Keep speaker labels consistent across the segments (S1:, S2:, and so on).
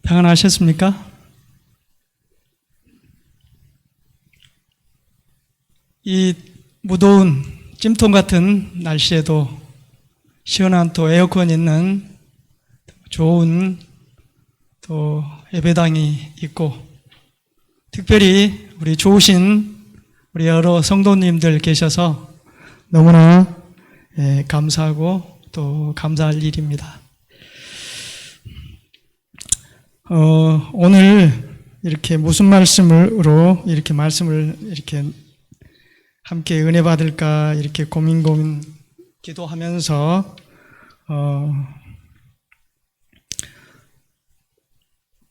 S1: 평안하셨습니까? 이 무더운 찜통 같은 날씨에도 시원한 또 에어컨 있는 좋은 또 예배당이 있고, 특별히 우리 좋으신 우리 여러 성도님들 계셔서 너무나 감사하고 또 감사할 일입니다. 오늘 이렇게 무슨 말씀으로 이렇게 말씀을 이렇게 함께 은혜 받을까 이렇게 고민 기도하면서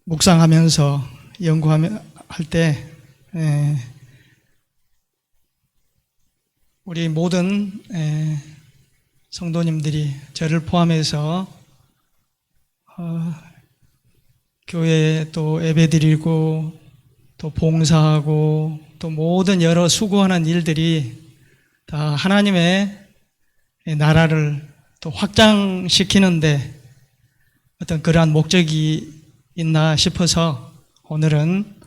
S1: 묵상하면서 연구할 때 우리 모든 성도님들이 저를 포함해서 교회에 또 예배드리고 또 봉사하고 또 모든 여러 수고하는 일들이 다 하나님의 나라를 또 확장시키는데 어떤 그러한 목적이 있나 싶어서 오늘은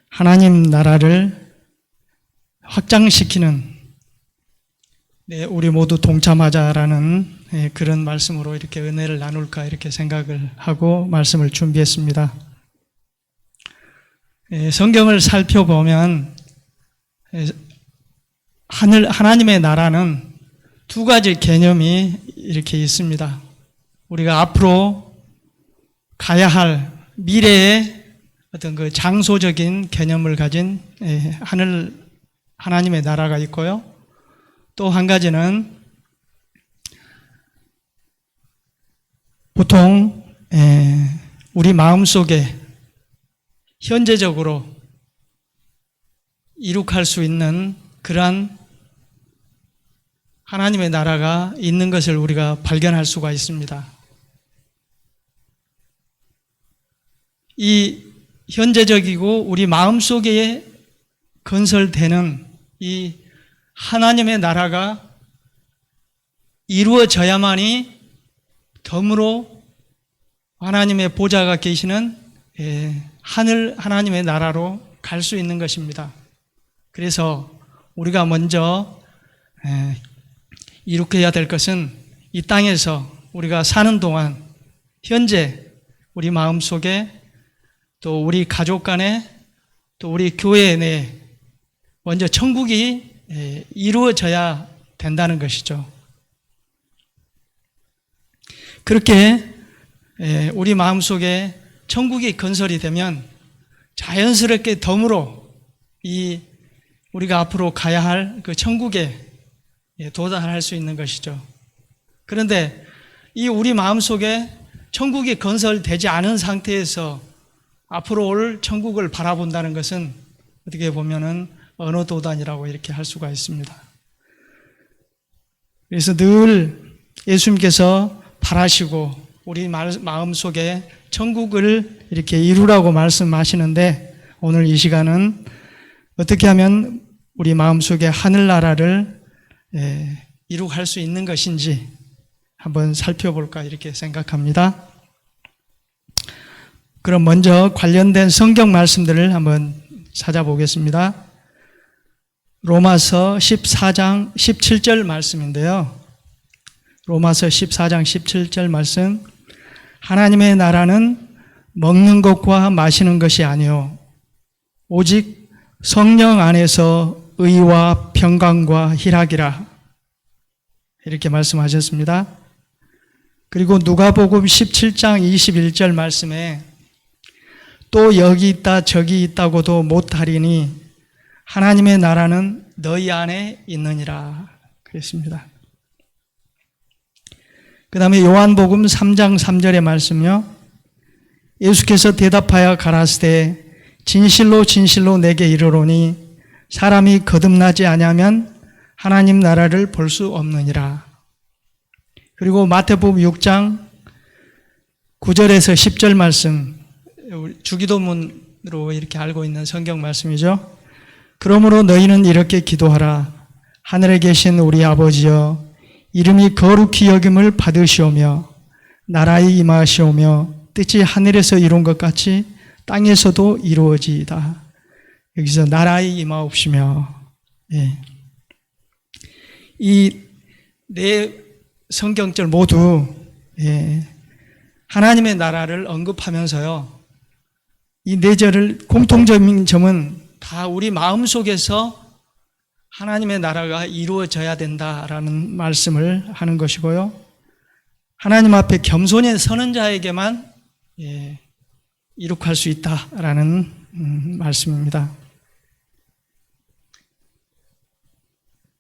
S1: 하나님 나라를 확장시키는 우리 모두 동참하자라는 그런 말씀으로 이렇게 은혜를 나눌까 이렇게 생각을 하고 말씀을 준비했습니다. 성경을 살펴보면 하나님의 나라는 두 가지 개념이 이렇게 있습니다. 우리가 앞으로 가야 할 미래의 어떤 그 장소적인 개념을 가진 하나님의 나라가 있고요. 또 한 가지는 보통 우리 마음속에 현재적으로 이룩할 수 있는 그러한 하나님의 나라가 있는 것을 우리가 발견할 수가 있습니다. 이 현재적이고 우리 마음속에 건설되는 이 하나님의 나라가 이루어져야만이 덤으로 하나님의 보좌가 계시는 하늘 하나님의 나라로 갈 수 있는 것입니다. 그래서 우리가 먼저 이룩해야 될 것은 이 땅에서 우리가 사는 동안 현재 우리 마음속에 또 우리 가족 간에 또 우리 교회 내에 먼저 천국이 이루어져야 된다는 것이죠. 그렇게 우리 마음속에 천국이 건설이 되면 자연스럽게 덤으로 우리가 앞으로 가야 할 그 천국에 도달할 수 있는 것이죠. 그런데 이 우리 마음속에 천국이 건설되지 않은 상태에서 앞으로 올 천국을 바라본다는 것은 어떻게 보면은 언어도단이라고 이렇게 할 수가 있습니다. 그래서 늘 예수님께서 바라시고 우리 마음속에 천국을 이렇게 이루라고 말씀하시는데, 오늘 이 시간은 어떻게 하면 우리 마음속에 하늘나라를 이룩할 수 있는 것인지 한번 살펴볼까 이렇게 생각합니다. 그럼 먼저 관련된 성경 말씀들을 한번 찾아보겠습니다. 로마서 14장 17절 말씀인데요. 로마서 14장 17절 말씀. 하나님의 나라는 먹는 것과 마시는 것이 아니요 오직 성령 안에서 의와 평강과 희락이라, 이렇게 말씀하셨습니다. 그리고 누가복음 17장 21절 말씀에 또 여기 있다 저기 있다고도 못하리니 하나님의 나라는 너희 안에 있느니라 그랬습니다. 그 다음에 요한복음 3장 3절의 말씀요. 예수께서 대답하여 가라사대 진실로 진실로 내게 이르노니 사람이 거듭나지 아니하면 하나님 나라를 볼 수 없느니라. 그리고 마태복음 6장 9절에서 10절 말씀, 주기도문으로 이렇게 알고 있는 성경 말씀이죠. 그러므로 너희는 이렇게 기도하라. 하늘에 계신 우리 아버지여, 이름이 거룩히 여김을 받으시오며 나라에 임하시오며 뜻이 하늘에서 이룬 것 같이 땅에서도 이루어지이다. 여기서 나라의 임하옵시며, 예. 이 네 성경절 모두 예, 하나님의 나라를 언급하면서요, 이 네 절을 공통적인 점은 다 우리 마음속에서 하나님의 나라가 이루어져야 된다라는 말씀을 하는 것이고요, 하나님 앞에 겸손히 서는 자에게만 예, 이룩할 수 있다라는 말씀입니다.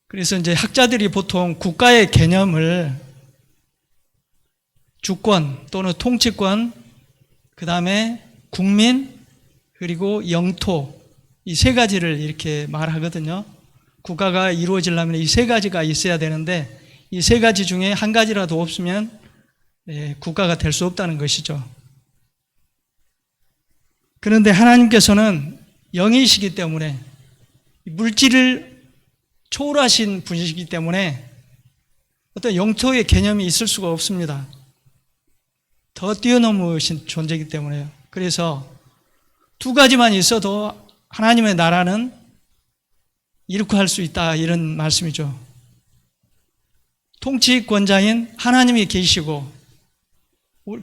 S1: 그래서 이제 학자들이 보통 국가의 개념을 주권 또는 통치권, 그 다음에 국민, 그리고 영토, 이 세 가지를 이렇게 말하거든요. 국가가 이루어지려면 이 세 가지가 있어야 되는데 이 세 가지 중에 한 가지라도 없으면 국가가 될 수 없다는 것이죠. 그런데 하나님께서는 영이시기 때문에, 물질을 초월하신 분이시기 때문에 어떤 영토의 개념이 있을 수가 없습니다. 더 뛰어넘으신 존재이기 때문에요. 그래서 두 가지만 있어도 하나님의 나라는 이룩할 수 있다, 이런 말씀이죠. 통치권자인 하나님이 계시고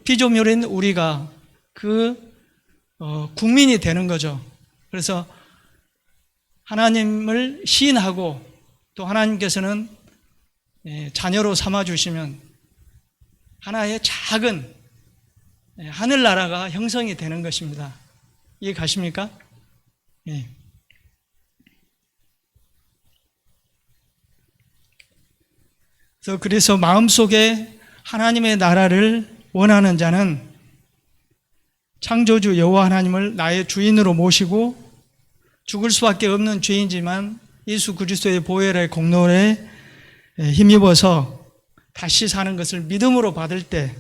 S1: 피조물인 우리가 그 국민이 되는 거죠. 그래서 하나님을 시인하고 또 하나님께서는 자녀로 삼아주시면 하나의 작은 하늘나라가 형성이 되는 것입니다. 이해 가십니까? 예. 그래서 마음속에 하나님의 나라를 원하는 자는 창조주 여호와 하나님을 나의 주인으로 모시고 죽을 수밖에 없는 죄인이지만 예수 그리스도의 보혈의 공로에 힘입어서 다시 사는 것을 믿음으로 받을 때,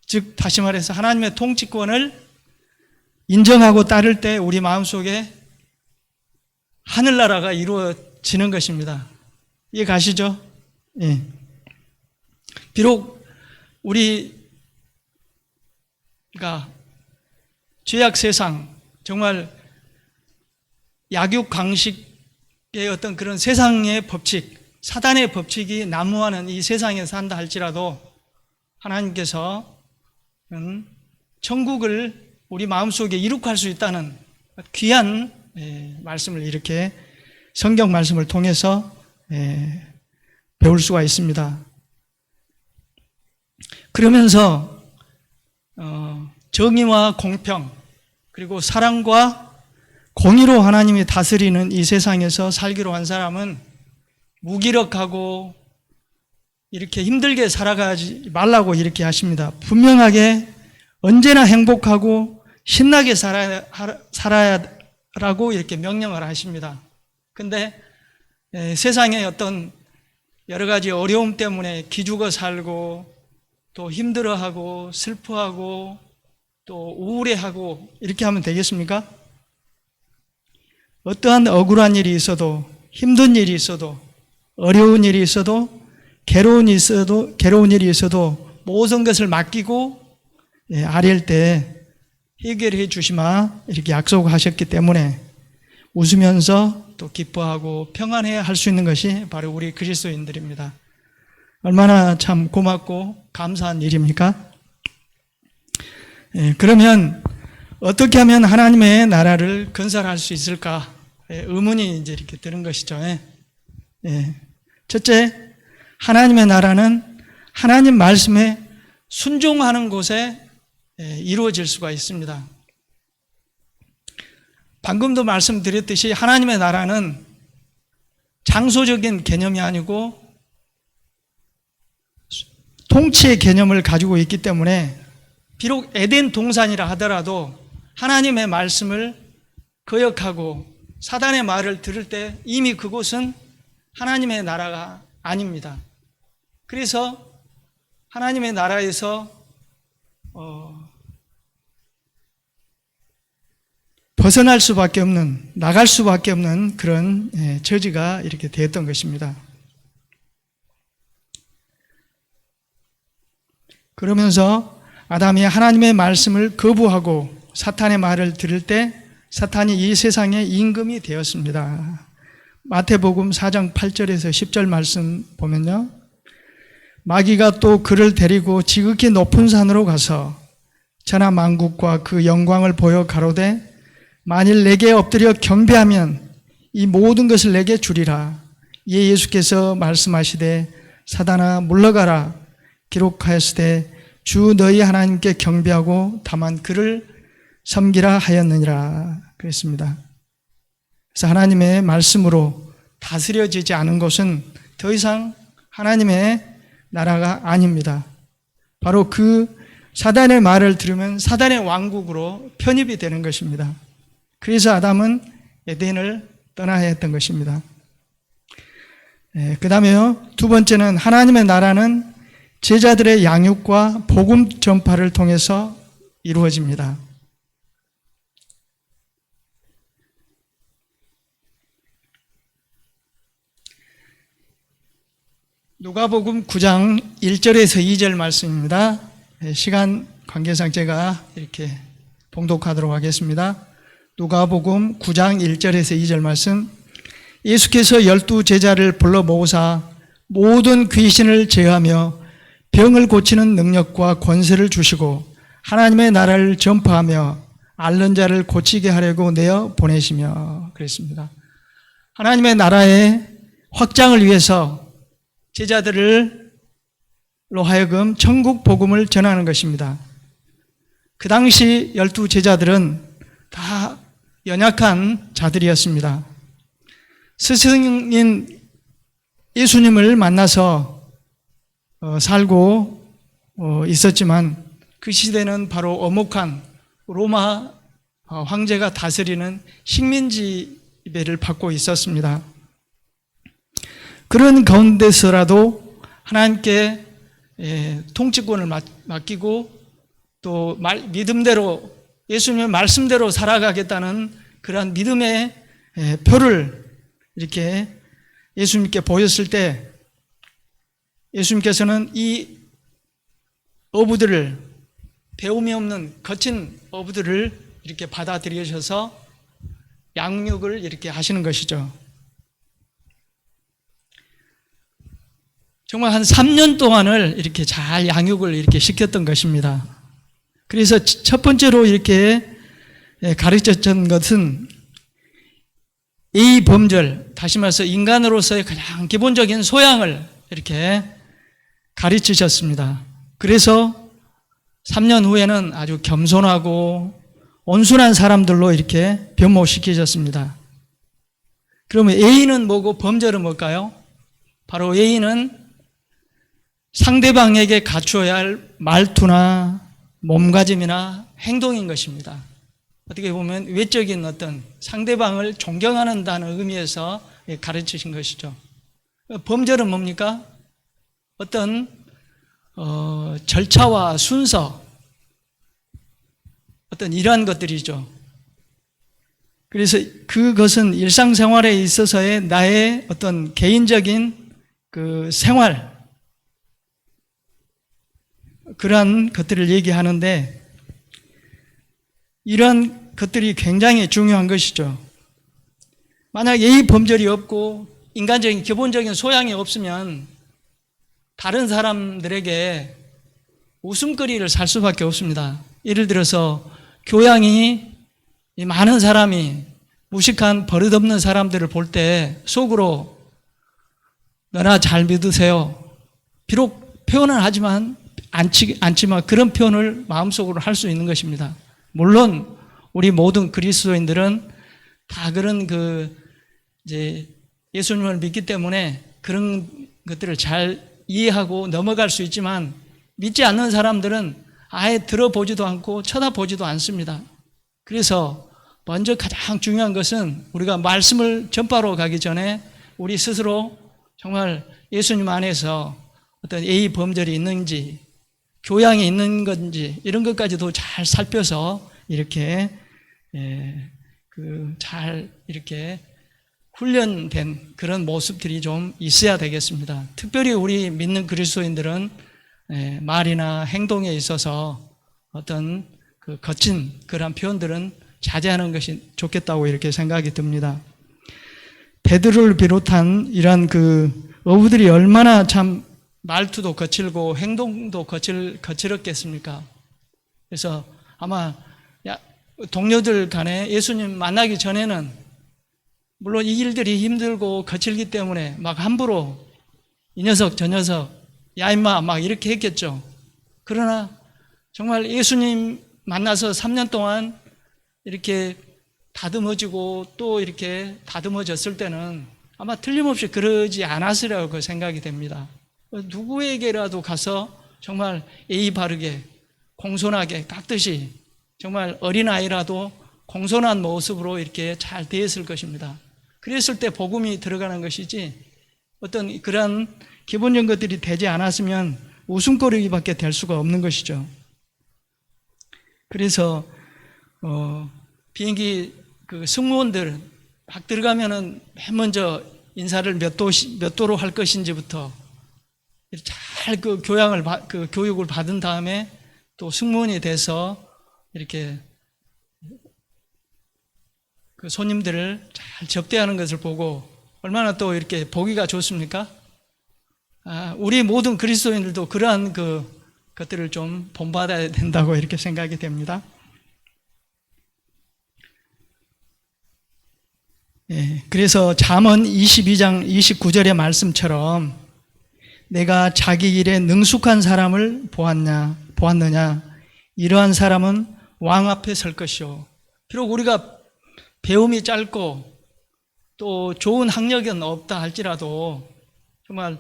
S1: 즉 다시 말해서 하나님의 통치권을 인정하고 따를 때 우리 마음속에 하늘나라가 이루어지는 것입니다. 이해 가시죠? 예. 비록 우리가 죄악 세상, 정말 약육강식의 어떤 그런 세상의 법칙, 사단의 법칙이 난무하는 이 세상에 산다 할지라도 하나님께서는 천국을 우리 마음속에 이룩할 수 있다는 귀한 말씀을 이렇게 성경 말씀을 통해서 배울 수가 있습니다. 그러면서 정의와 공평, 그리고 사랑과 공의로 하나님이 다스리는 이 세상에서 살기로 한 사람은 무기력하고 이렇게 힘들게 살아가지 말라고 이렇게 하십니다. 분명하게 언제나 행복하고 신나게 살아야라고 이렇게 명령을 하십니다. 근데 세상의 어떤 여러 가지 어려움 때문에 기죽어 살고 또 힘들어하고 슬퍼하고 또 우울해하고 이렇게 하면 되겠습니까? 어떠한 억울한 일이 있어도, 힘든 일이 있어도, 어려운 일이 있어도, 괴로운 일이 있어도 모든 것을 맡기고 아랠 때 해결해 주시마 이렇게 약속하셨기 때문에 웃으면서 또 기뻐하고 평안해야 할 수 있는 것이 바로 우리 그리스도인들입니다. 얼마나 참 고맙고 감사한 일입니까? 그러면 어떻게 하면 하나님의 나라를 건설할 수 있을까? 의문이 이제 이렇게 드는 것이죠. 첫째, 하나님의 나라는 하나님 말씀에 순종하는 곳에 이루어질 수가 있습니다. 방금도 말씀드렸듯이 하나님의 나라는 장소적인 개념이 아니고 통치의 개념을 가지고 있기 때문에 비록 에덴 동산이라 하더라도 하나님의 말씀을 거역하고 사단의 말을 들을 때 이미 그곳은 하나님의 나라가 아닙니다. 그래서 하나님의 나라에서 벗어날 수밖에 없는, 나갈 수밖에 없는 그런 처지가 이렇게 되었던 것입니다. 그러면서 아담이 하나님의 말씀을 거부하고 사탄의 말을 들을 때 사탄이 이 세상의 임금이 되었습니다. 마태복음 4장 8절에서 10절 말씀 보면요. 마귀가 또 그를 데리고 지극히 높은 산으로 가서 천하 만국과 그 영광을 보여 가로되 만일 내게 엎드려 경배하면 이 모든 것을 내게 주리라. 이에 예수께서 말씀하시되 사단아 물러가라. 기록하였으되 주 너희 하나님께 경배하고 다만 그를 섬기라 하였느니라 그랬습니다. 그래서 하나님의 말씀으로 다스려지지 않은 것은 더 이상 하나님의 나라가 아닙니다. 바로 그 사단의 말을 들으면 사단의 왕국으로 편입이 되는 것입니다. 그래서 아담은 에덴을 떠나야 했던 것입니다. 그 다음에요. 두 번째는 하나님의 나라는 제자들의 양육과 복음 전파를 통해서 이루어집니다. 누가복음 9장 1절에서 2절 말씀입니다. 시간 관계상 제가 이렇게 봉독하도록 하겠습니다. 누가복음 9장 1절에서 2절 말씀. 예수께서 12 제자를 불러 모으사 모든 귀신을 제하며 병을 고치는 능력과 권세를 주시고 하나님의 나라를 전파하며 앓는 자를 고치게 하려고 내어 보내시며 그랬습니다. 하나님의 나라의 확장을 위해서 제자들로 하여금 천국 복음을 전하는 것입니다. 그 당시 12 제자들은 다 연약한 자들이었습니다. 스승인 예수님을 만나서 살고 있었지만 그 시대는 바로 엄혹한 로마 황제가 다스리는 식민지배를 받고 있었습니다. 그런 가운데서라도 하나님께 통치권을 맡기고 또 믿음대로 예수님의 말씀대로 살아가겠다는 그러한 믿음의 표를 이렇게 예수님께 보였을 때 예수님께서는 이 어부들을 배움이 없는 거친 어부들을 이렇게 받아들이셔서 양육을 이렇게 하시는 것이죠. 정말 한 3년 동안을 이렇게 잘 양육을 이렇게 시켰던 것입니다. 그래서 첫 번째로 이렇게 가르쳤던 것은 이 범절, 다시 말해서 인간으로서의 가장 기본적인 소양을 이렇게 가르치셨습니다. 그래서 3년 후에는 아주 겸손하고 온순한 사람들로 이렇게 변모시키셨습니다. 그러면 예의는 뭐고 범절은 뭘까요? 바로 예의는 상대방에게 갖추어야 할 말투나 몸가짐이나 행동인 것입니다. 어떻게 보면 외적인 어떤 상대방을 존경하는다는 의미에서 가르치신 것이죠. 범절은 뭡니까? 어떤 절차와 순서, 어떤 이러한 것들이죠. 그래서 그것은 일상생활에 있어서의 나의 어떤 개인적인 그 생활, 그러한 것들을 얘기하는데 이러한 것들이 굉장히 중요한 것이죠. 만약 예의 범절이 없고 인간적인 기본적인 소양이 없으면 다른 사람들에게 웃음거리를 살 수밖에 없습니다. 예를 들어서 교양이 많은 사람이 무식한 버릇없는 사람들을 볼 때 속으로 너나 잘 믿으세요. 비록 표현은 하지만 않지만 그런 표현을 마음속으로 할 수 있는 것입니다. 물론 우리 모든 그리스도인들은 다 그런 이제 예수님을 믿기 때문에 그런 것들을 잘 이해하고 넘어갈 수 있지만 믿지 않는 사람들은 아예 들어보지도 않고 쳐다보지도 않습니다. 그래서 먼저 가장 중요한 것은 우리가 말씀을 전파로 가기 전에 우리 스스로 정말 예수님 안에서 어떤 예의 범절이 있는지 교양이 있는 건지 이런 것까지도 잘 살펴서 이렇게 잘 이렇게 훈련된 그런 모습들이 좀 있어야 되겠습니다. 특별히 우리 믿는 그리스도인들은 말이나 행동에 있어서 어떤 그 거친 그런 표현들은 자제하는 것이 좋겠다고 이렇게 생각이 듭니다. 베드로를 비롯한 이런 그 어부들이 얼마나 참 말투도 거칠고 행동도 거칠었겠습니까? 그래서 아마 동료들 간에 예수님 만나기 전에는 물론 이 일들이 힘들고 거칠기 때문에 막 함부로 이 녀석 저 녀석 야 임마 막 이렇게 했겠죠. 그러나 정말 예수님 만나서 3년 동안 이렇게 다듬어지고 또 이렇게 다듬어졌을 때는 아마 틀림없이 그러지 않았으리라고 생각이 됩니다. 누구에게라도 가서 정말 예의 바르게 공손하게 깍듯이 정말 어린아이라도 공손한 모습으로 이렇게 잘 대했을 것입니다. 그랬을 때 복음이 들어가는 것이지 어떤 그런 기본적인 것들이 되지 않았으면 웃음거리밖에 될 수가 없는 것이죠. 그래서 비행기 그 승무원들 막 들어가면은 맨 먼저 인사를 몇 도로 할 것인지부터 잘 그 교육을 받은 다음에 또 승무원이 돼서 이렇게 그 손님들을 잘 접대하는 것을 보고 얼마나 또 이렇게 보기가 좋습니까? 우리 모든 그리스도인들도 그러한 것들을 좀 본받아야 된다고 이렇게 생각이 됩니다. 그래서 잠언 22장 29절의 말씀처럼 내가 자기 일에 능숙한 사람을 보았느냐 이러한 사람은 왕 앞에 설 것이요. 비록 우리가 배움이 짧고 또 좋은 학력은 없다 할지라도 정말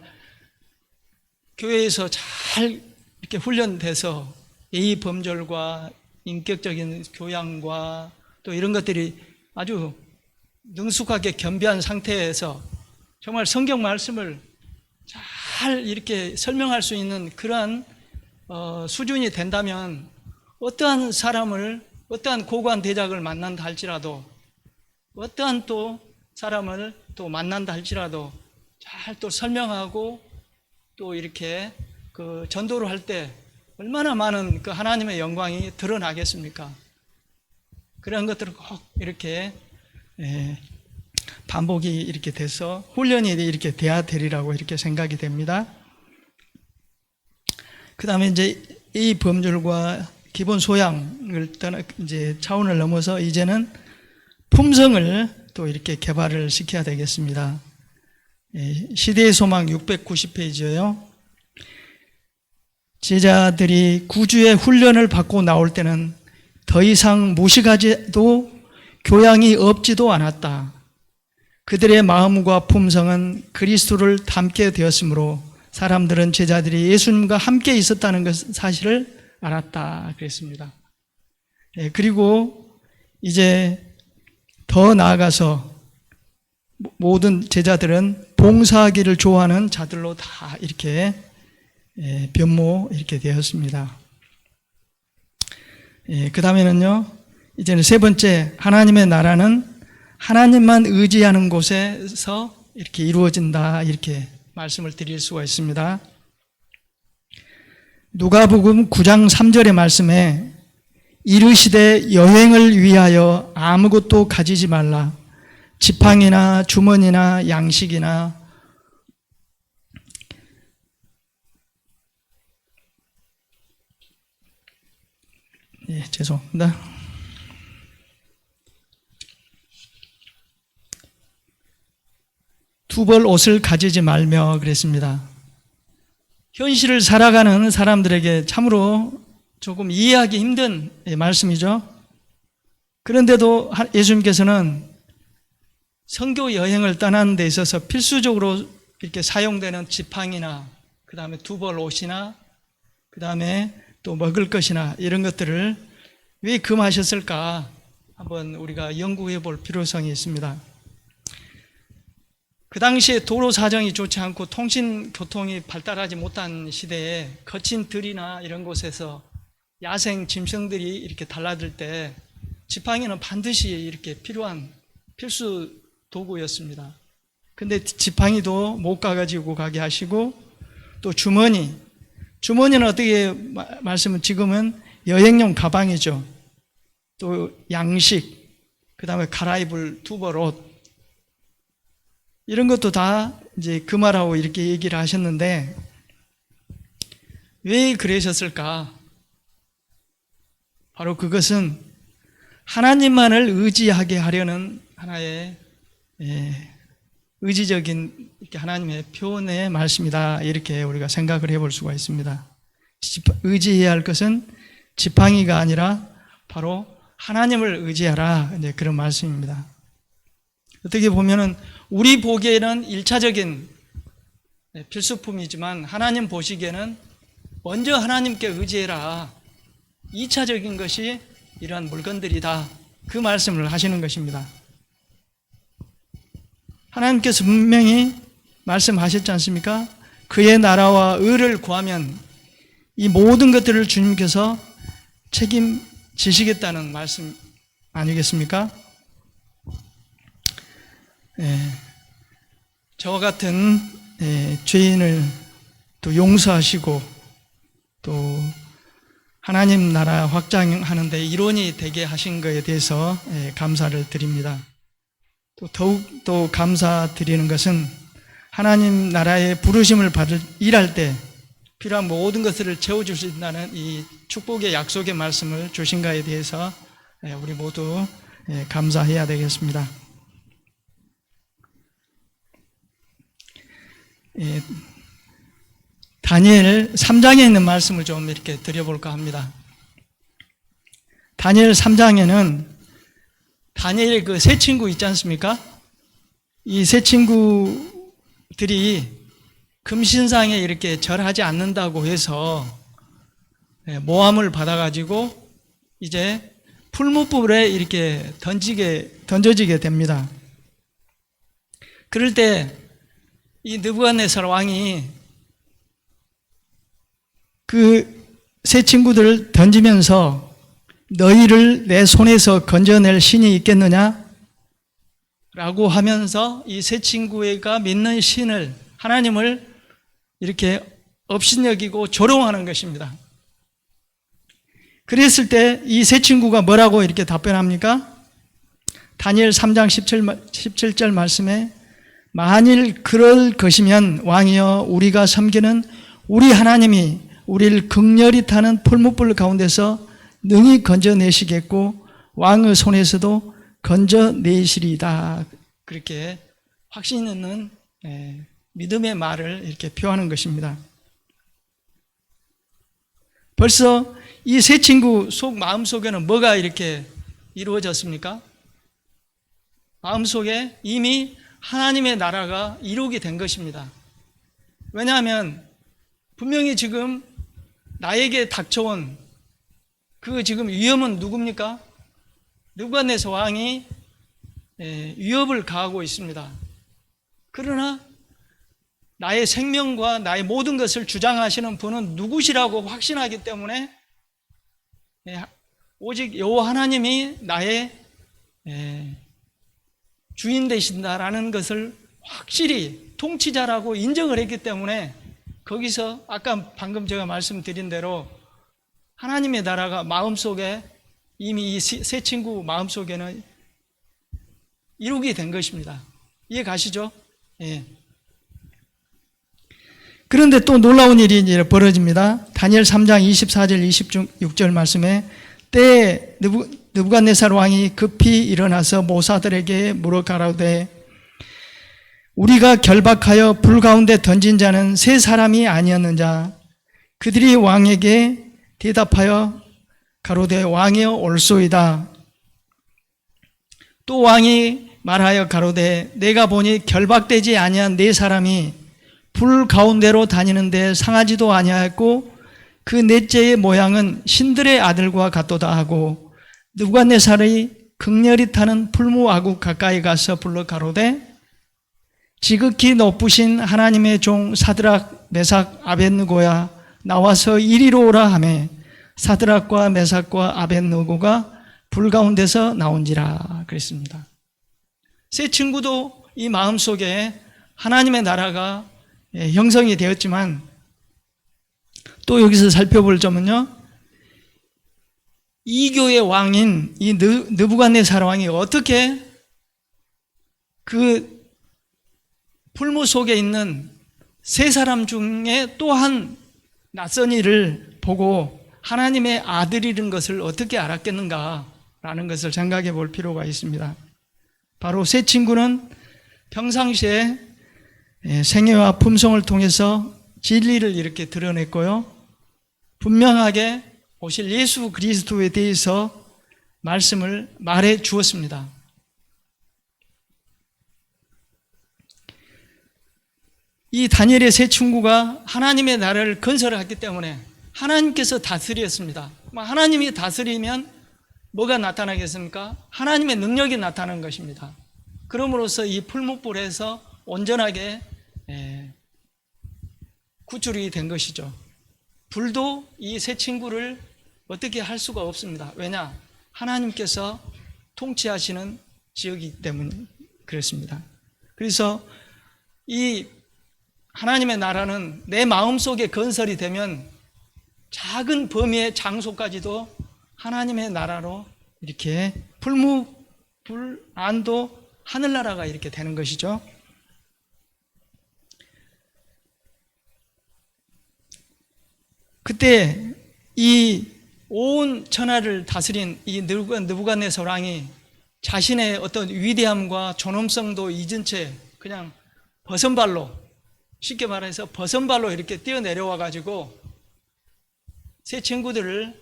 S1: 교회에서 잘 이렇게 훈련돼서 예의 범절과 인격적인 교양과 또 이런 것들이 아주 능숙하게 겸비한 상태에서 정말 성경 말씀을 잘 이렇게 설명할 수 있는 그러한 수준이 된다면 어떠한 사람을 어떠한 고관 대작을 만난다 할지라도 어떠한 또 사람을 또 만난다 할지라도 잘 또 설명하고 또 이렇게 그 전도를 할 때 얼마나 많은 그 하나님의 영광이 드러나겠습니까? 그런 것들을 꼭 이렇게 반복이 이렇게 돼서 훈련이 이렇게 돼야 되리라고 이렇게 생각이 됩니다. 그 다음에 이제 이 범절과 기본 소양을 떠나 이제 차원을 넘어서 이제는 품성을 또 이렇게 개발을 시켜야 되겠습니다. 시대의 소망 690페이지예요. 제자들이 구주의 훈련을 받고 나올 때는 더 이상 무식하지도 교양이 없지도 않았다. 그들의 마음과 품성은 그리스도를 닮게 되었으므로 사람들은 제자들이 예수님과 함께 있었다는 사실을 알았다 그랬습니다. 그리고 이제 더 나아가서 모든 제자들은 봉사하기를 좋아하는 자들로 다 이렇게 변모 이렇게 되었습니다. 그 다음에는요, 이제는 세 번째, 하나님의 나라는 하나님만 의지하는 곳에서 이렇게 이루어진다 이렇게 말씀을 드릴 수가 있습니다. 누가복음 9장 3절의 말씀에 이르시되 여행을 위하여 아무것도 가지지 말라. 지팡이나 주머니나 양식이나 죄송합니다. 두 벌 옷을 가지지 말며 그랬습니다. 현실을 살아가는 사람들에게 참으로 조금 이해하기 힘든 말씀이죠. 그런데도 예수님께서는 선교 여행을 떠나는 데 있어서 필수적으로 이렇게 사용되는 지팡이나 그 다음에 두 벌 옷이나 그 다음에 또 먹을 것이나 이런 것들을 왜 금하셨을까 한번 우리가 연구해 볼 필요성이 있습니다. 그 당시에 도로 사정이 좋지 않고 교통이 발달하지 못한 시대에 거친 들이나 이런 곳에서 야생 짐승들이 이렇게 달라들 때 지팡이는 반드시 이렇게 필요한 필수 도구였습니다. 근데 지팡이도 못 가가지고 가게 하시고 또 주머니는 어떻게 말씀은 지금은 여행용 가방이죠. 또 양식, 그 다음에 갈아입을 두벌 옷, 이런 것도 다 이제 금하라고 이렇게 얘기를 하셨는데, 왜 그러셨을까? 바로 그것은 하나님만을 의지하게 하려는 하나의 의지적인 하나님의 표현의 말씀이다, 이렇게 우리가 생각을 해볼 수가 있습니다. 의지해야 할 것은 지팡이가 아니라 바로 하나님을 의지하라, 이제 그런 말씀입니다. 어떻게 보면은 우리 보기에는 1차적인 필수품이지만 하나님 보시기에는 먼저 하나님께 의지해라, 2차적인 것이 이러한 물건들이다, 그 말씀을 하시는 것입니다. 하나님께서 분명히 말씀하셨지 않습니까? 그의 나라와 의를 구하면 이 모든 것들을 주님께서 책임지시겠다는 말씀 아니겠습니까? 저와 같은 죄인을 또 용서하시고 또 하나님 나라 확장하는 데 일원이 되게 하신 것에 대해서 감사를 드립니다. 또 더욱더 감사드리는 것은 하나님 나라의 부르심을 받을 일할 때 필요한 모든 것을 채워주신다는 이 축복의 약속의 말씀을 주신 것에 대해서 우리 모두 감사해야 되겠습니다. 다니엘 3장에 있는 말씀을 좀 이렇게 드려볼까 합니다. 다니엘 3장에는 다니엘의 그 세 친구 있지 않습니까? 이 세 친구들이 금신상에 이렇게 절하지 않는다고 해서 모함을 받아가지고 이제 풀무불에 이렇게 던져지게 됩니다. 그럴 때 이 느부갓네살 왕이 그 세 친구들을 던지면서 너희를 내 손에서 건져낼 신이 있겠느냐? 라고 하면서 이 세 친구가 믿는 신을, 하나님을 이렇게 업신여기고 조롱하는 것입니다. 그랬을 때 이 세 친구가 뭐라고 이렇게 답변합니까? 다니엘 3장 17절 말씀에 만일 그럴 것이면 왕이여 우리가 섬기는 우리 하나님이 우리를 극렬히 타는 풀무불 가운데서 능히 건져내시겠고 왕의 손에서도 건져내시리이다. 그렇게 확신 있는 믿음의 말을 이렇게 표하는 것입니다. 벌써 이 세 친구 마음속에는 뭐가 이렇게 이루어졌습니까? 마음속에 이미 하나님의 나라가 이루게 된 것입니다. 왜냐하면 분명히 지금 나에게 닥쳐온 그 지금 위험은 누굽니까? 느부갓네살 왕이 위협을 가하고 있습니다. 그러나 나의 생명과 나의 모든 것을 주장하시는 분은 누구시라고 확신하기 때문에 오직 여호와 하나님이 나의 주인 되신다라는 것을 확실히 통치자라고 인정을 했기 때문에 거기서 아까 방금 제가 말씀드린 대로 하나님의 나라가 마음속에 이미 이 세 친구 마음속에는 이루게 된 것입니다. 이해 가시죠? 예. 그런데 또 놀라운 일이 이제 벌어집니다. 다니엘 3장 24절 26절 말씀에 때에 느부갓네살 왕이 급히 일어나서 모사들에게 물어 가로되 우리가 결박하여 불 가운데 던진 자는 세 사람이 아니었는자 그들이 왕에게 대답하여 가로되 왕이여 올소이다. 또 왕이 말하여 가로되 내가 보니 결박되지 아니한 네 사람이 불 가운데로 다니는데 상하지도 아니하였고 그 넷째의 모양은 신들의 아들과 같도다 하고 느부갓네살이 극렬히 타는 풀무아국 가까이 가서 불러 가로되 지극히 높으신 하나님의 종 사드락 메삭 아벳느고야 나와서 이리로 오라 하매 사드락과 메삭과 아벳느고가 불 가운데서 나온지라 그랬습니다. 세 친구도 이 마음속에 하나님의 나라가 형성이 되었지만 또 여기서 살펴볼 점은요, 이교의 왕인 이 느부갓네살 왕이 어떻게 그 풀무 속에 있는 세 사람 중에 또 한 낯선 이를 보고 하나님의 아들이라는 것을 어떻게 알았겠는가라는 것을 생각해 볼 필요가 있습니다. 바로 세 친구는 평상시에 생애와 품성을 통해서 진리를 이렇게 드러냈고요. 분명하게 오실 예수 그리스도에 대해서 말씀을 말해 주었습니다. 이 다니엘의 세 친구가 하나님의 나라를 건설했기 때문에 하나님께서 다스렸습니다. 하나님이 다스리면 뭐가 나타나겠습니까? 하나님의 능력이 나타나는 것입니다. 그럼으로써 이 풀무불에서 온전하게 구출이 된 것이죠. 불도 이 세 친구를 어떻게 할 수가 없습니다. 왜냐? 하나님께서 통치하시는 지역이기 때문에 그렇습니다. 그래서 이 하나님의 나라는 내 마음속에 건설이 되면 작은 범위의 장소까지도 하나님의 나라로 이렇게 불 안도 하늘나라가 이렇게 되는 것이죠. 그때 이 온 천하를 다스린 이 느부갓네살 왕이 자신의 어떤 위대함과 존엄성도 잊은 채 그냥 버선발로, 쉽게 말해서 버선발로 이렇게 뛰어내려와 가지고 세 친구들을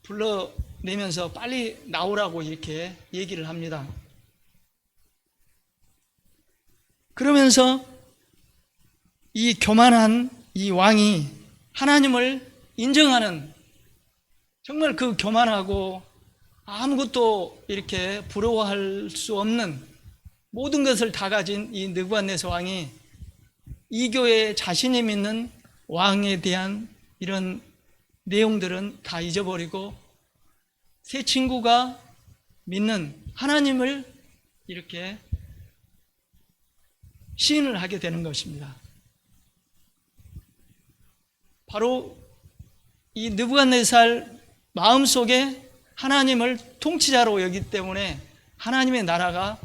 S1: 불러내면서 빨리 나오라고 이렇게 얘기를 합니다. 그러면서 이 교만한 이 왕이 하나님을 인정하는, 정말 그 교만하고 아무것도 이렇게 부러워할 수 없는 모든 것을 다 가진 이 느부갓네살 왕이 이 교회에 자신이 믿는 왕에 대한 이런 내용들은 다 잊어버리고 세 친구가 믿는 하나님을 이렇게 시인을 하게 되는 것입니다. 바로 이 느부갓네살 마음속에 하나님을 통치자로 여기기 때문에 하나님의 나라가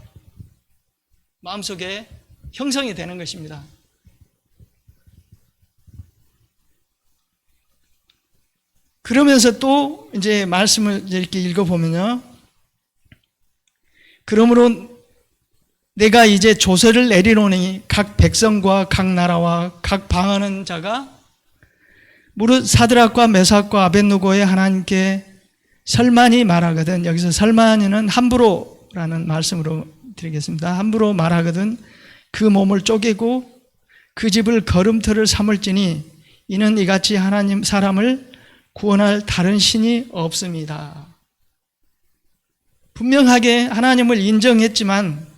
S1: 마음속에 형성이 되는 것입니다. 그러면서 또 이제 말씀을 이렇게 읽어보면요. 그러므로 내가 이제 조서를 내리노니 각 백성과 각 나라와 각 방하는 자가 무릇 사드락과 메삭과 아벳느고의 하나님께 설만이 말하거든, 여기서 설만이는 함부로라는 말씀으로 드리겠습니다. 함부로 말하거든 그 몸을 쪼개고 그 집을 걸음터를 삼을지니 이는 이같이 하나님 사람을 구원할 다른 신이 없습니다. 분명하게 하나님을 인정했지만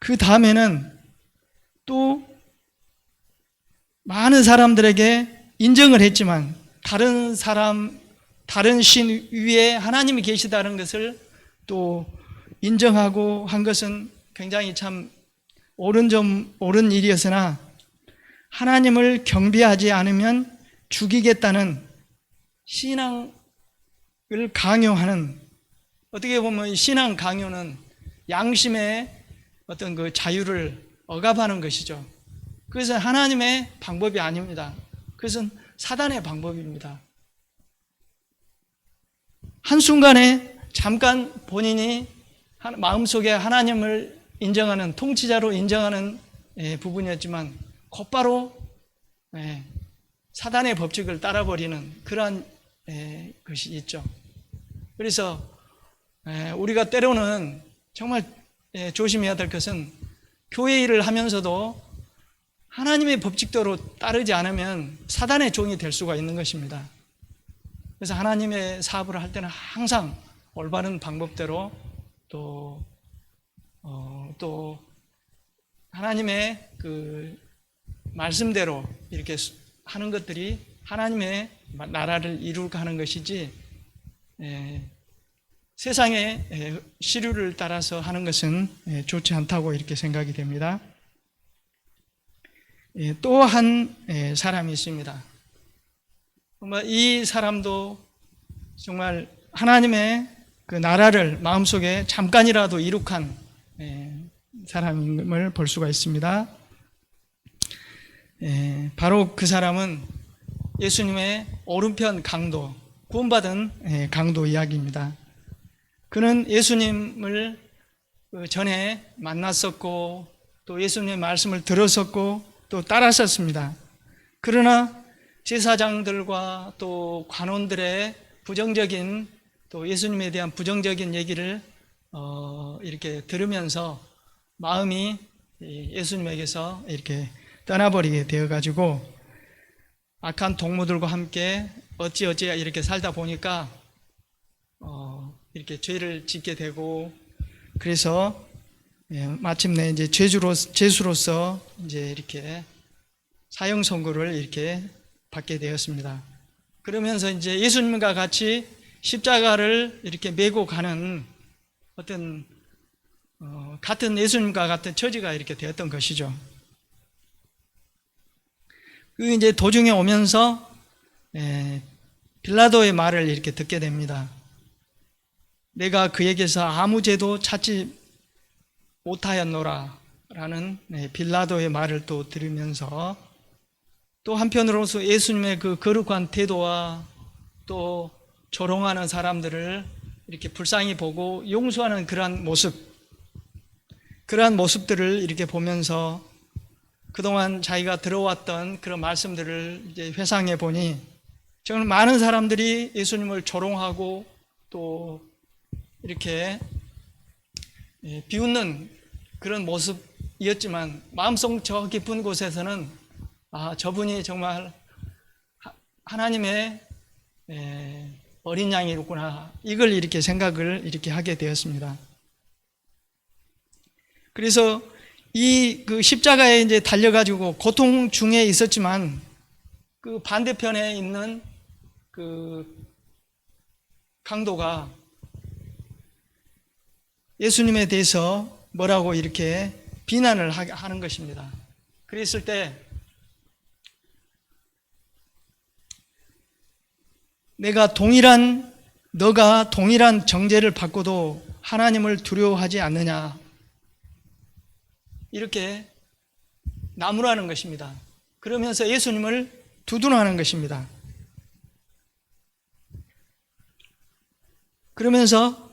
S1: 그 다음에는 또 많은 사람들에게 인정을 했지만 다른 신 위에 하나님이 계시다는 것을 또 인정하고 한 것은 굉장히 참 옳은 일이었으나 하나님을 경배하지 않으면 죽이겠다는 신앙을 강요하는, 어떻게 보면 신앙 강요는 양심의 어떤 그 자유를 억압하는 것이죠. 그것은 하나님의 방법이 아닙니다. 그것은 사단의 방법입니다. 한순간에 잠깐 본인이 마음속에 하나님을 인정하는, 통치자로 인정하는 부분이었지만 곧바로 사단의 법칙을 따라버리는 그러한 것이 있죠. 그래서 우리가 때로는 정말 조심해야 될 것은 교회 일을 하면서도 하나님의 법칙대로 따르지 않으면 사단의 종이 될 수가 있는 것입니다. 그래서 하나님의 사업을 할 때는 항상 올바른 방법대로 또 하나님의 그 말씀대로 이렇게 하는 것들이 하나님의 나라를 이루게 하는 것이지 세상의 시류를 따라서 하는 것은 좋지 않다고 이렇게 생각이 됩니다. 또 한 사람이 있습니다. 정말 이 사람도 정말 하나님의 그 나라를 마음속에 잠깐이라도 이룩한 사람임을 볼 수가 있습니다. 바로 그 사람은 예수님의 오른편 강도, 구원받은 강도 이야기입니다. 그는 예수님을 전에 만났었고 또 예수님의 말씀을 들었었고 또 따랐었습니다. 그러나 제사장들과 또 관원들의 부정적인 또 예수님에 대한 부정적인 얘기를 이렇게 들으면서 마음이 예수님에게서 이렇게 떠나버리게 되어가지고 악한 동무들과 함께 어찌어찌 이렇게 살다 보니까 이렇게 죄를 짓게 되고 그래서 마침내 이제 죄수로서 이제 이렇게 사형 선고를 이렇게 받게 되었습니다. 그러면서 이제 예수님과 같이 십자가를 이렇게 메고 가는 어떤 같은 예수님과 같은 처지가 이렇게 되었던 것이죠. 그 이제 도중에 오면서 빌라도의 말을 이렇게 듣게 됩니다. 내가 그에게서 아무 죄도 찾지 못하였노라 라는 빌라도의 말을 또 들으면서 또 한편으로서 예수님의 그 거룩한 태도와 또 조롱하는 사람들을 이렇게 불쌍히 보고 용서하는 그러한 모습들을 이렇게 보면서 그동안 자기가 들어왔던 그런 말씀들을 이제 회상해 보니 정말 많은 사람들이 예수님을 조롱하고 또 이렇게 비웃는 그런 모습이었지만 마음속 저 깊은 곳에서는 저분이 정말 하나님의 어린 양이구나 이걸 이렇게 생각을 이렇게 하게 되었습니다. 그래서 이 그 십자가에 이제 달려가지고 고통 중에 있었지만 그 반대편에 있는 그 강도가 예수님에 대해서 뭐라고 이렇게 비난을 하는 것입니다. 그랬을 때 너가 동일한 정죄를 받고도 하나님을 두려워하지 않느냐 이렇게 나무라는 것입니다. 그러면서 예수님을 두둔하는 것입니다. 그러면서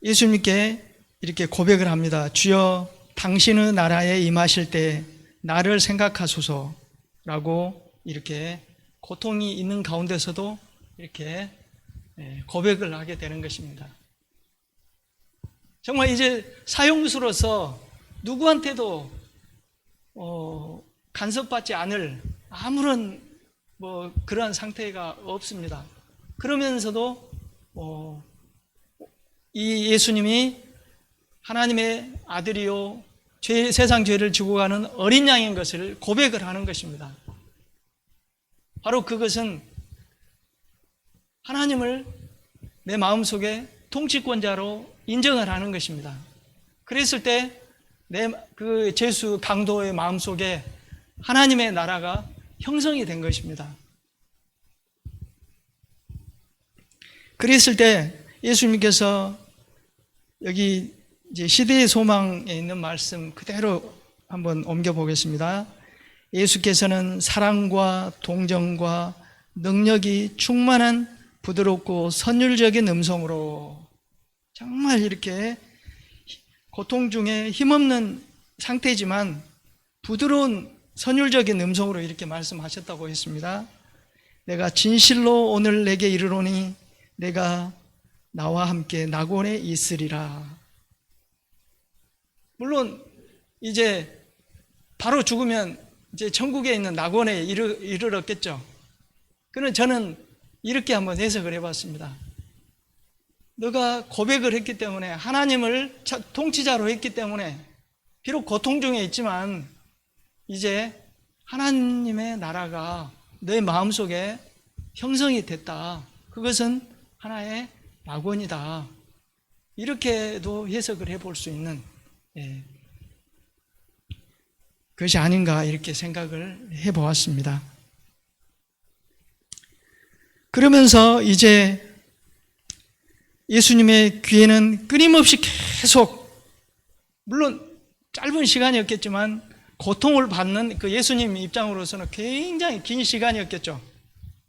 S1: 예수님께 이렇게 고백을 합니다. 주여 당신의 나라에 임하실 때 나를 생각하소서라고 이렇게 고통이 있는 가운데서도 이렇게 고백을 하게 되는 것입니다. 정말 이제 사형수로서 누구한테도 간섭받지 않을 아무런 그러한 상태가 없습니다. 그러면서도 이 예수님이 하나님의 아들이요 세상 죄를 지고 가는 어린 양인 것을 고백을 하는 것입니다. 바로 그것은 하나님을 내 마음속에 통치권자로 인정을 하는 것입니다. 그랬을 때 내 그 죄수 강도의 마음속에 하나님의 나라가 형성이 된 것입니다. 그랬을 때 예수님께서 여기 이제 시대의 소망에 있는 말씀 그대로 한번 옮겨보겠습니다. 예수께서는 사랑과 동정과 능력이 충만한 부드럽고 선율적인 음성으로 정말 이렇게 고통 중에 힘없는 상태지만 부드러운 선율적인 음성으로 이렇게 말씀하셨다고 했습니다. 내가 진실로 오늘 내게 이르노니 내가 나와 함께 낙원에 있으리라. 물론 이제 바로 죽으면 이제 천국에 있는 낙원에 이르렀겠죠. 그는 저는 이렇게 한번 해석을 해봤습니다. 너가 고백을 했기 때문에 하나님을 통치자로 했기 때문에 비록 고통 중에 있지만 이제 하나님의 나라가 너의 마음속에 형성이 됐다. 그것은 하나의 낙원이다. 이렇게도 해석을 해볼 수 있는 그것이 아닌가 이렇게 생각을 해보았습니다. 그러면서 이제 예수님의 귀에는 끊임없이 계속, 물론 짧은 시간이었겠지만 고통을 받는 그 예수님 입장으로서는 굉장히 긴 시간이었겠죠.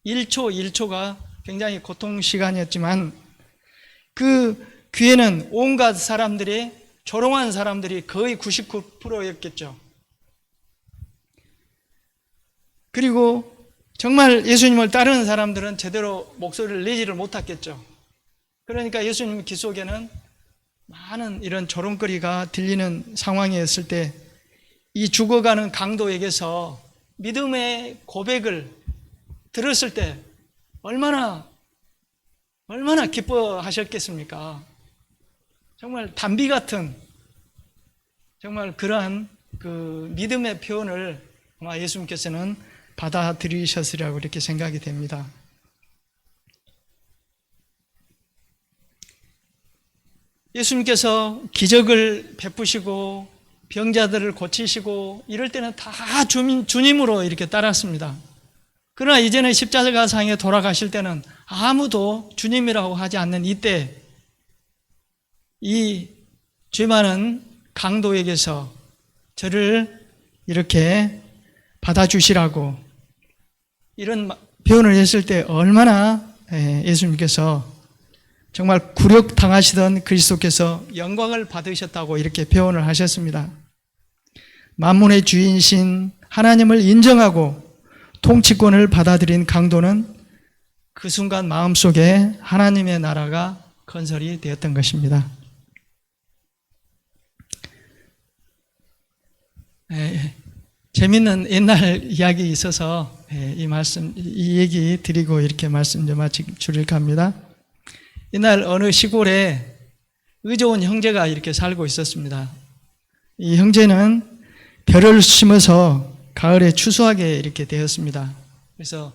S1: 1초 1초가 굉장히 고통 시간이었지만 그 귀에는 온갖 사람들이, 조롱한 사람들이 거의 99%였겠죠. 그리고 정말 예수님을 따르는 사람들은 제대로 목소리를 내지를 못했겠죠. 그러니까 예수님 귀 속에는 많은 이런 조롱거리가 들리는 상황이었을 때 이 죽어가는 강도에게서 믿음의 고백을 들었을 때 얼마나 기뻐하셨겠습니까? 정말 단비 같은 정말 그러한 그 믿음의 표현을 아마 예수님께서는 받아들이셨으리라고 이렇게 생각이 됩니다. 예수님께서 기적을 베푸시고 병자들을 고치시고 이럴 때는 다 주님으로 이렇게 따랐습니다. 그러나 이제는 십자가상에 돌아가실 때는 아무도 주님이라고 하지 않는 이때 이 죄 많은 강도에게서 저를 이렇게 받아주시라고 이런 표현을 했을 때 얼마나 예수님께서 정말 굴욕당하시던 그리스도께서 영광을 받으셨다고 이렇게 표현을 하셨습니다. 만문의 주인이신 하나님을 인정하고 통치권을 받아들인 강도는 그 순간 마음속에 하나님의 나라가 건설이 되었던 것입니다. 재밌는 옛날 이야기 있어서 이 얘기 드리고 이렇게 말씀 좀 줄일까 합니다. 옛날 어느 시골에 의좋은 형제가 이렇게 살고 있었습니다. 이 형제는 벼를 심어서 가을에 추수하게 이렇게 되었습니다. 그래서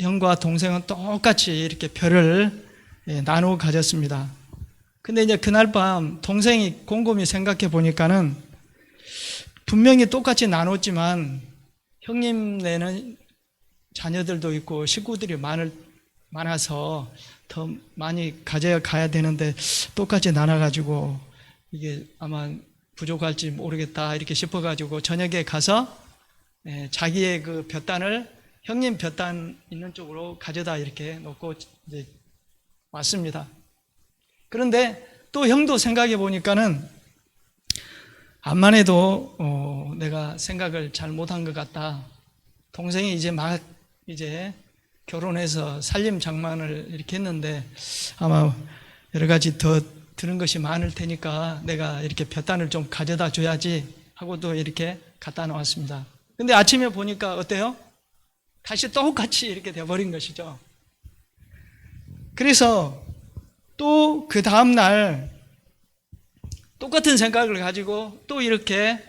S1: 형과 동생은 똑같이 이렇게 벼를 나누어 가졌습니다. 근데 이제 그날 밤 동생이 곰곰이 생각해 보니까는 분명히 똑같이 나눴지만 형님네는 자녀들도 있고 식구들이 많아서 더 많이 가져가야 되는데 똑같이 나눠가지고 이게 아마 부족할지 모르겠다 이렇게 싶어가지고 저녁에 가서 자기의 그 볕단을 형님 볕단 있는 쪽으로 가져다 이렇게 놓고 이제 왔습니다. 그런데 또 형도 생각해 보니까는 암만 해도 내가 생각을 잘 못한 것 같다. 동생이 이제 결혼해서 살림 장만을 이렇게 했는데 아마 여러 가지 더 드는 것이 많을 테니까 내가 이렇게 볕단을 좀 가져다 줘야지 하고도 이렇게 갖다 놓았습니다. 근데 아침에 보니까 어때요? 다시 똑같이 이렇게 돼버린 것이죠. 그래서 또 그 다음날 똑같은 생각을 가지고 또 이렇게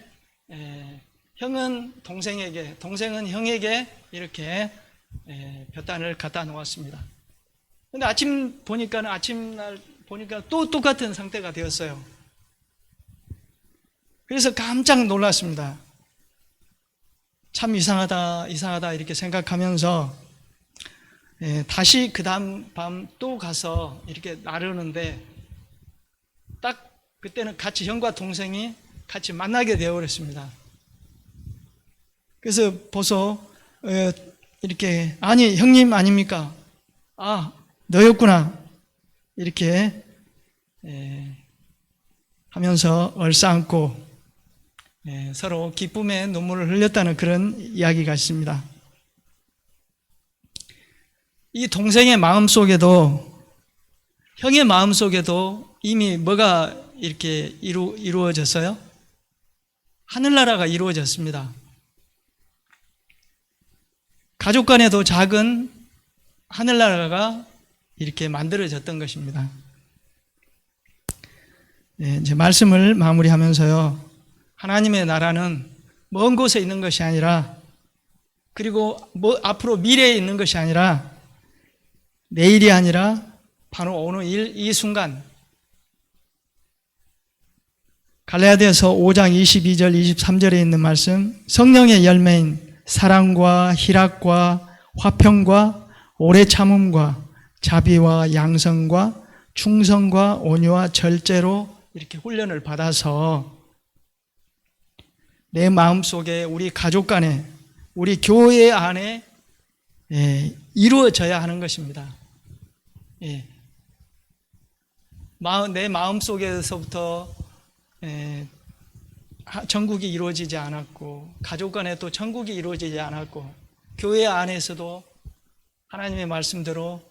S1: 형은 동생에게, 동생은 형에게 이렇게 볕단을 갖다 놓았습니다. 근데 아침날 보니까 또 똑같은 상태가 되었어요. 그래서 깜짝 놀랐습니다. 참 이상하다 이렇게 생각하면서 다시 그 다음 밤 또 가서 이렇게 나르는데 딱 그때는 같이 형과 동생이 같이 만나게 되어버렸습니다. 그래서 보소 이렇게 아니 형님 아닙니까? 아 너였구나 이렇게 하면서 얼싸안고 서로 기쁨의 눈물을 흘렸다는 그런 이야기가 있습니다. 이 동생의 마음속에도 형의 마음속에도 이미 뭐가 이렇게 이루어졌어요? 하늘나라가 이루어졌습니다. 가족 간에도 작은 하늘나라가 이렇게 만들어졌던 것입니다. 이제 말씀을 마무리하면서요. 하나님의 나라는 먼 곳에 있는 것이 아니라 그리고 앞으로 미래에 있는 것이 아니라 내일이 아니라 바로 오늘 이 순간 갈라디아서 5장 22절 23절에 있는 말씀 성령의 열매인 사랑과 희락과 화평과 오래 참음과 자비와 양성과 충성과 온유와 절제로 이렇게 훈련을 받아서 내 마음속에 우리 가족 간에 우리 교회 안에 이루어져야 하는 것입니다. 내 마음속에서부터 천국이 이루어지지 않았고 가족 간에 또 천국이 이루어지지 않았고 교회 안에서도 하나님의 말씀대로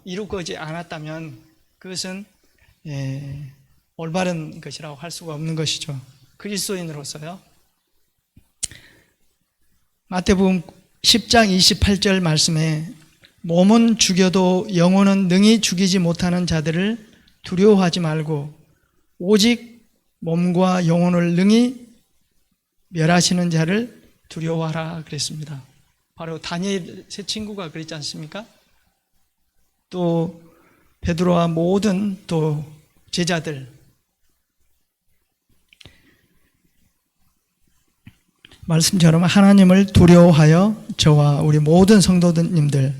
S1: 이루어지지 않았다면 그것은 올바른 것이라고 할 수가 없는 것이죠. 그리스도인으로서요. 마태복음 10장 28절 말씀에 몸은 죽여도 영혼은 능히 죽이지 못하는 자들을 두려워하지 말고 오직 몸과 영혼을 능히 멸하시는 자를 두려워하라 그랬습니다. 바로 다니엘 세 친구가 그랬지 않습니까? 또 베드로와 모든 또 제자들 말씀처럼 하나님을 두려워하여 저와 우리 모든 성도님들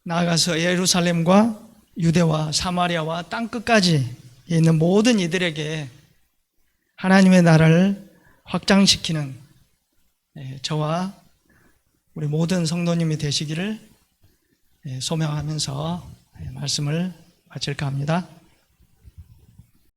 S1: 나아가서 예루살렘과 유대와 사마리아와 땅끝까지 있는 모든 이들에게 하나님의 나라를 확장시키는 저와 우리 모든 성도님이 되시기를 소명하면서 말씀을 마칠까 합니다.